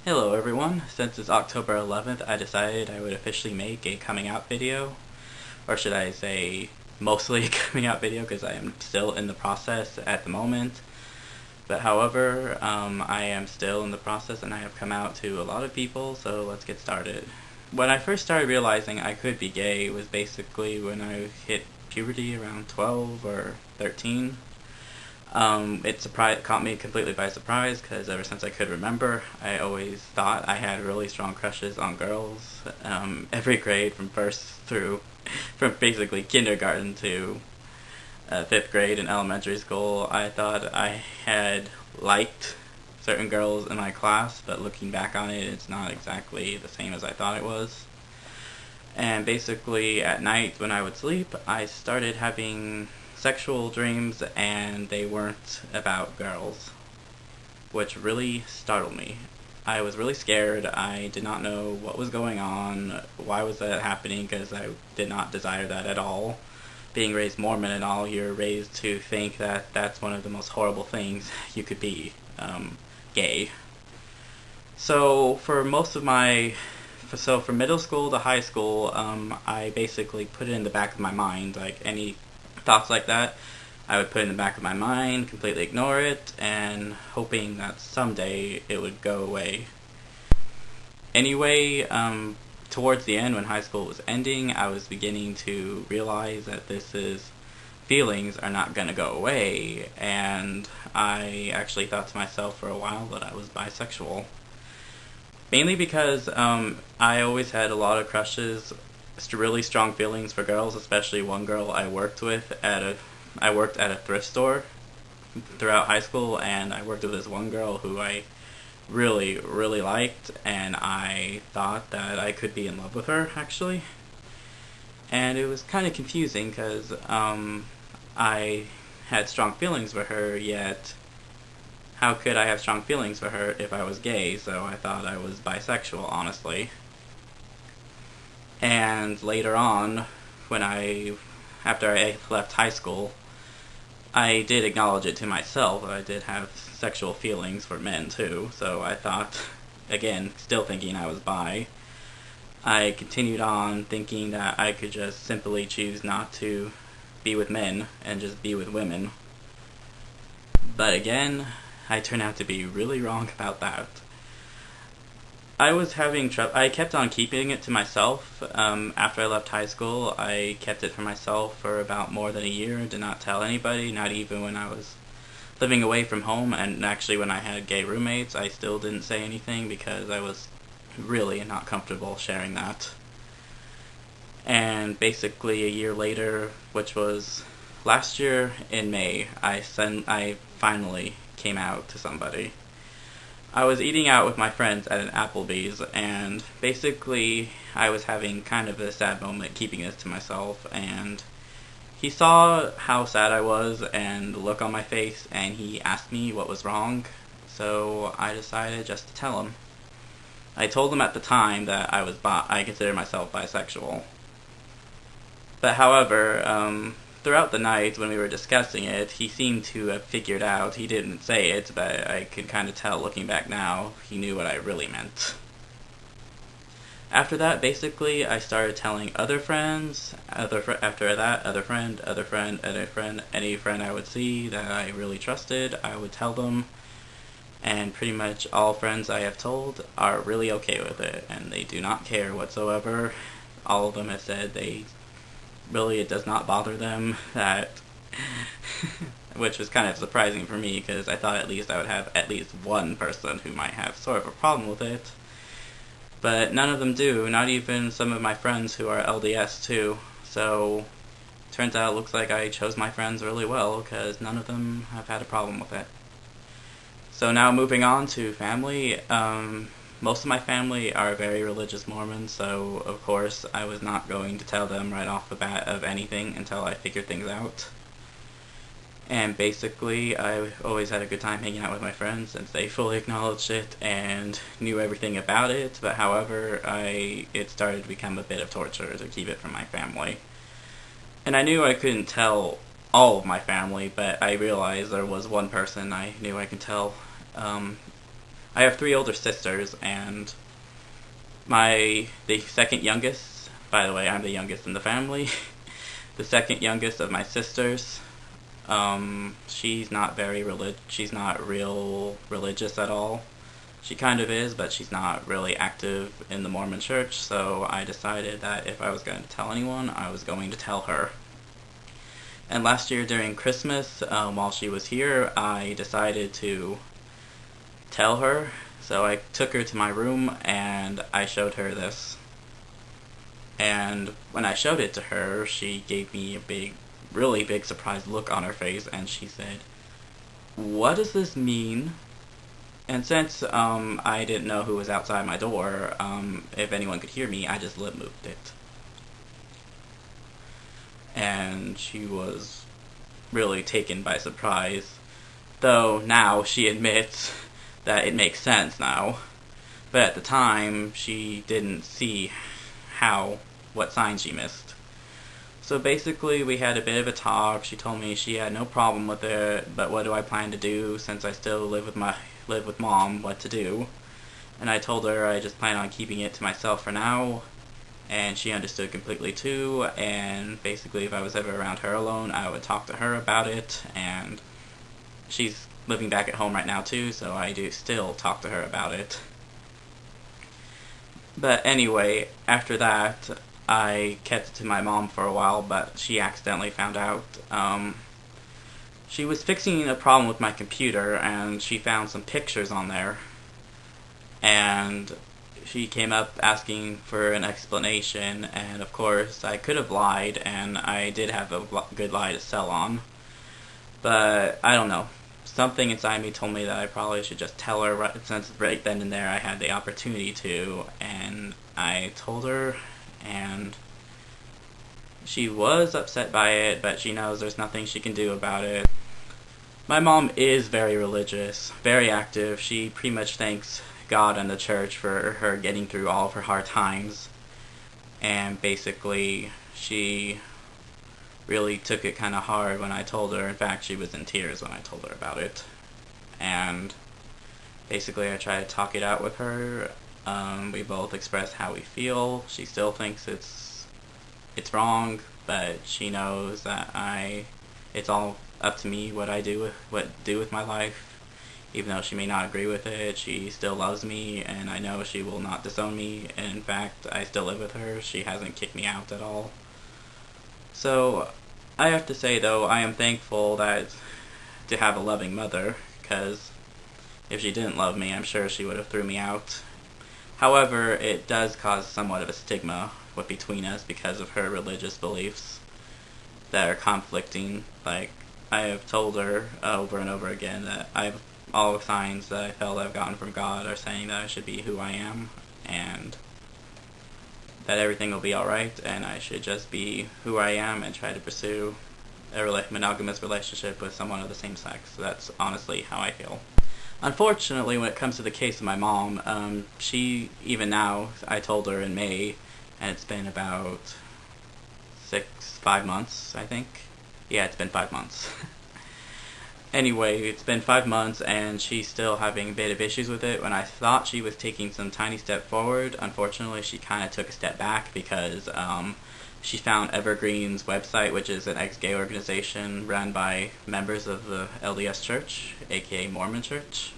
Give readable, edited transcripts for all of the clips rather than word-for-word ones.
Hello everyone, since it's October 11th, I decided I would officially make a coming out video, or should I say mostly a coming out video because I am still in the process at the moment. But however, I am still in the process and I have come out to a lot of people, so let's get started. When I first started realizing I could be gay was basically when I hit puberty around 12 or 13. It caught me completely by surprise because ever since I could remember, I always thought I had really strong crushes on girls. Every grade from basically kindergarten to 5th grade in elementary school, I thought I had liked certain girls in my class, but looking back on it, it's not exactly the same as I thought it was. And basically, at night when I would sleep, I started having sexual dreams, and they weren't about girls, which really startled me. I was really scared. I did not know what was going on, why was that happening, because I did not desire that at all. Being raised Mormon and all, you're raised to think that that's one of the most horrible things you could be, gay. So for most of my so from middle school to high school, I basically put it in the back of my mind, like any thoughts like that, I would put it in the back of my mind, completely ignore it, and hoping that someday it would go away. Anyway, towards the end, when high school was ending, I was beginning to realize that feelings are not going to go away, and I actually thought to myself for a while that I was bisexual. Mainly because I always had a lot of crushes, really strong feelings for girls, especially one girl I worked at a thrift store throughout high school, and I worked with this one girl who I really, really liked, and I thought that I could be in love with her, actually. And it was kind of confusing because I had strong feelings for her, yet how could I have strong feelings for her if I was gay? So I thought I was bisexual, honestly. And later on, after I left high school, I did acknowledge it to myself. I did have sexual feelings for men too, so I thought, again, still thinking I was bi, I continued on thinking that I could just simply choose not to be with men and just be with women. But again, I turned out to be really wrong about that. I was having trouble. I kept on keeping it to myself. After I left high school, I kept it for myself for about more than a year. Did not tell anybody, not even when I was living away from home. And actually, when I had gay roommates, I still didn't say anything because I was really not comfortable sharing that. And basically, a year later, which was last year in May, I finally came out to somebody. I was eating out with my friends at an Applebee's, and basically I was having kind of a sad moment keeping this to myself, and he saw how sad I was and the look on my face, and he asked me what was wrong, so I decided just to tell him. I told him at the time that I considered myself bisexual. But however, throughout the night when we were discussing it, he seemed to have figured out, he didn't say it, but I could kind of tell looking back now, he knew what I really meant. After that, basically, I started telling other friends, after that, other friend, any friend I would see that I really trusted, I would tell them, and pretty much all friends I have told are really okay with it, and they do not care whatsoever. All of them have said it does not bother them, which was kind of surprising for me because I thought at least I would have at least one person who might have sort of a problem with it. But none of them do, not even some of my friends who are LDS too. So, turns out it looks like I chose my friends really well because none of them have had a problem with it. So now moving on to family, most of my family are very religious Mormons, so of course I was not going to tell them right off the bat of anything until I figured things out. And basically, I always had a good time hanging out with my friends since they fully acknowledged it and knew everything about it, but however, it started to become a bit of torture to keep it from my family. And I knew I couldn't tell all of my family, but I realized there was one person I knew I could tell. I have three older sisters, and the second youngest, by the way, I'm the youngest in the family, the second youngest of my sisters, she's not she's not real religious at all. She kind of is, but she's not really active in the Mormon church, so I decided that if I was going to tell anyone, I was going to tell her. And last year during Christmas, while she was here, I decided to tell her. So I took her to my room and I showed her this. And when I showed it to her, she gave me a really big surprised look on her face, and she said, "What does this mean?" And since I didn't know who was outside my door, if anyone could hear me, I just lip moved it. And she was really taken by surprise, though now she admits that it makes sense now. But at the time, she didn't see what sign she missed. So basically, we had a bit of a talk. She told me she had no problem with it, but what do I plan to do since I still live with mom, what to do. And I told her I just plan on keeping it to myself for now, and she understood completely too. And basically, if I was ever around her alone, I would talk to her about it. And she's living back at home right now too, so I do still talk to her about it. But anyway, after that, I kept it to my mom for a while, but she accidentally found out. She was fixing a problem with my computer, and she found some pictures on there. And she came up asking for an explanation, and of course, I could have lied, and I did have a good lie to sell on. But, I don't know. Something inside me told me that I probably should just tell her since right then and there I had the opportunity to, and I told her, and she was upset by it, but she knows there's nothing she can do about it. My mom is very religious, very active. She pretty much thanks God and the church for her getting through all of her hard times, and basically she really took it kind of hard when I told her. In fact, she was in tears when I told her about it. And basically I tried to talk it out with her. We both expressed how we feel. She still thinks it's wrong, but she knows that it's all up to me what I do with my life. Even though she may not agree with it, she still loves me, and I know she will not disown me. And in fact, I still live with her. She hasn't kicked me out at all. So, I have to say though, I am thankful to have a loving mother, because if she didn't love me, I'm sure she would have threw me out. However, it does cause somewhat of a stigma between us because of her religious beliefs that are conflicting. Like, I have told her over and over again that all the signs that I felt I've gotten from God are saying that I should be who I am, and that everything will be alright, and I should just be who I am and try to pursue a monogamous relationship with someone of the same sex. That's honestly how I feel. Unfortunately, when it comes to the case of my mom, she, even now, I told her in May, and it's been about 5 months, I think. Yeah, it's been 5 months. Anyway, it's been 5 months, and she's still having a bit of issues with it. When I thought she was taking some tiny step forward, unfortunately, she kind of took a step back because she found Evergreen's website, which is an ex-gay organization run by members of the LDS Church, aka Mormon Church.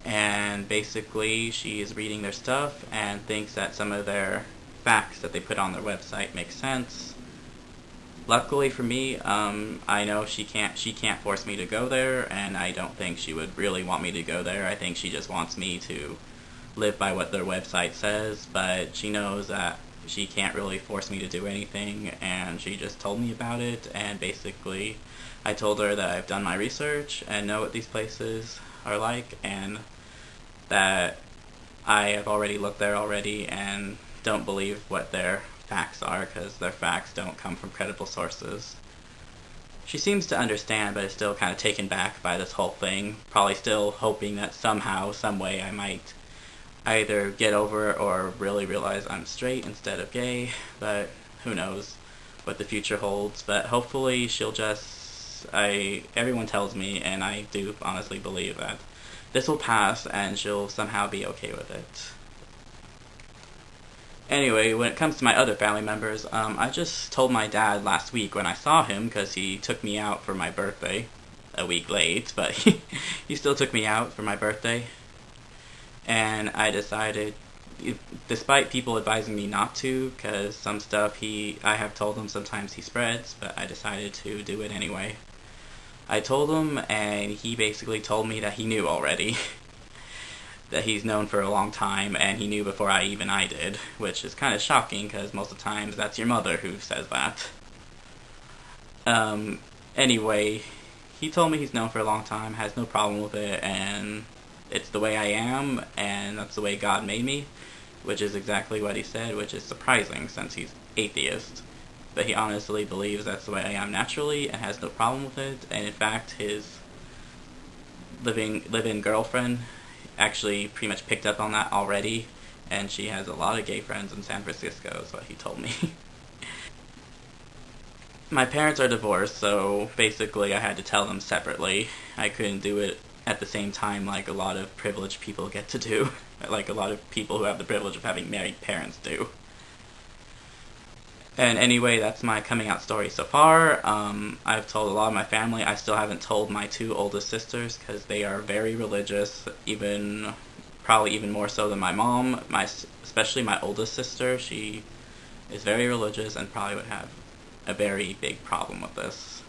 And basically, she is reading their stuff and thinks that some of their facts that they put on their website make sense. Luckily for me, I know she can't force me to go there, and I don't think she would really want me to go there. I think she just wants me to live by what their website says, but she knows that she can't really force me to do anything, and she just told me about it. And basically I told her that I've done my research and know what these places are like, and that I have already looked there already and don't believe what their facts are, because their facts don't come from credible sources. She seems to understand, but is still kind of taken back by this whole thing, probably still hoping that somehow, some way I might either get over it or really realize I'm straight instead of gay, but who knows what the future holds. But hopefully she'll everyone tells me, and I do honestly believe that this will pass and she'll somehow be okay with it. Anyway, when it comes to my other family members, I just told my dad last week when I saw him, because he took me out for my birthday, a week late, but he still took me out for my birthday, and I decided, despite people advising me not to, because some stuff I have told him sometimes he spreads, but I decided to do it anyway. I told him, and he basically told me that he knew already. That he's known for a long time, and he knew before I did, which is kind of shocking, because most of the times that's your mother who says that. Anyway, he told me he's known for a long time, has no problem with it, and it's the way I am, and that's the way God made me, which is exactly what he said, which is surprising since he's atheist. But he honestly believes that's the way I am naturally, and has no problem with it, and in fact, his live-in girlfriend actually pretty much picked up on that already, and she has a lot of gay friends in San Francisco, is what he told me. My parents are divorced, so basically I had to tell them separately. I couldn't do it at the same time like a lot of privileged people get to do, like a lot of people who have the privilege of having married parents do. And anyway, that's my coming out story so far. I've told a lot of my family. I still haven't told my two oldest sisters because they are very religious, probably even more so than my mom. Especially my oldest sister, she is very religious and probably would have a very big problem with this.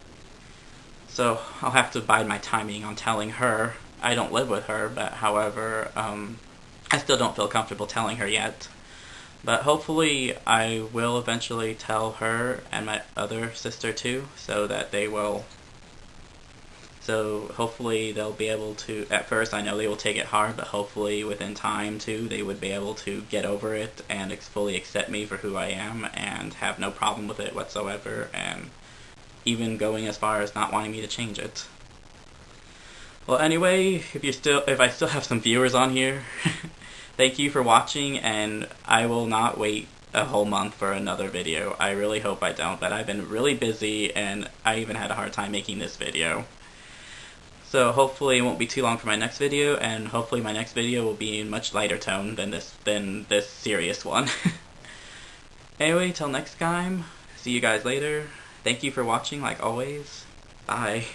So I'll have to bide my timing on telling her. I don't live with her, but however, I still don't feel comfortable telling her yet. But hopefully I will eventually tell her and my other sister too, so hopefully they'll be able to, at first I know they will take it hard, but hopefully within time too, they would be able to get over it and fully accept me for who I am and have no problem with it whatsoever, and even going as far as not wanting me to change it. Well, anyway, if I still have some viewers on here, thank you for watching, and I will not wait a whole month for another video. I really hope I don't, but I've been really busy, and I even had a hard time making this video. So hopefully it won't be too long for my next video, and hopefully my next video will be in much lighter tone than this serious one. Anyway, till next time, see you guys later. Thank you for watching like always. Bye.